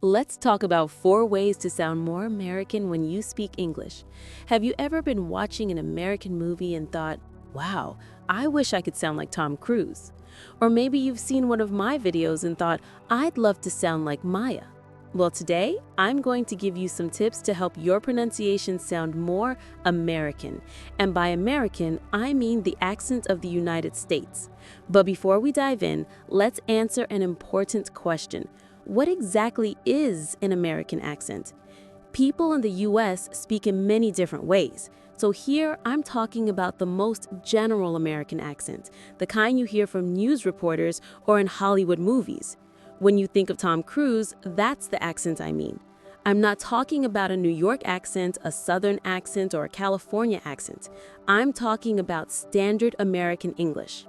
Let's talk about 4 ways to sound more American when you speak English. Have you ever been watching an American movie and thought, wow, I wish I could sound like Tom Cruise? Or maybe you've seen one of my videos and thought, I'd love to sound like Maya. Well, today, I'm going to give you some tips to help your pronunciation sound more American. And by American, I mean the accent of the United States. But before we dive in, let's answer an important question. What exactly is an American accent? People in the US speak in many different ways. So here, I'm talking about the most general American accent, the kind you hear from news reporters or in Hollywood movies. When you think of Tom Cruise, that's the accent I mean. I'm not talking about a New York accent, a Southern accent, or a California accent. I'm talking about standard American English.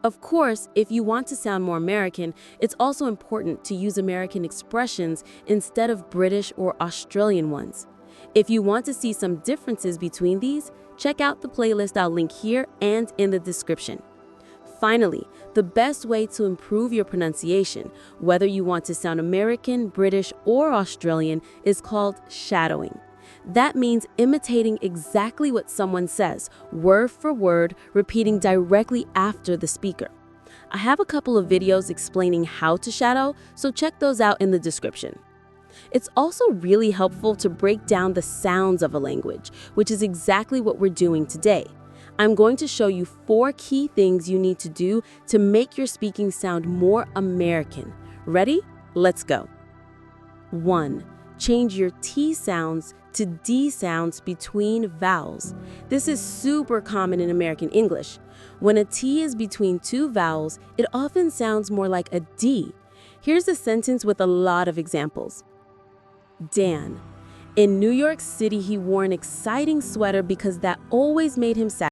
Of course, if you want to sound more American, it's also important to use American expressions instead of British or Australian ones. If you want to see some differences between these, check out the playlist I'll link here and in the description. Finally, the best way to improve your pronunciation, whether you want to sound American, British, or Australian, is called shadowing. That means imitating exactly what someone says, word for word, repeating directly after the speaker. I have a couple of videos explaining how to shadow, so check those out in the description. It's also really helpful to break down the sounds of a language, which is exactly what we're doing today. I'm going to show you 4 key things you need to do to make your speaking sound more American. Ready? Let's go. 1. Change your T sounds to D sounds between vowels. This is super common in American English. When a T is between 2 vowels, it often sounds more like a D. Here's a sentence with a lot of examples. Dan. In New York City, he wore an exciting sweater because that always made him sad.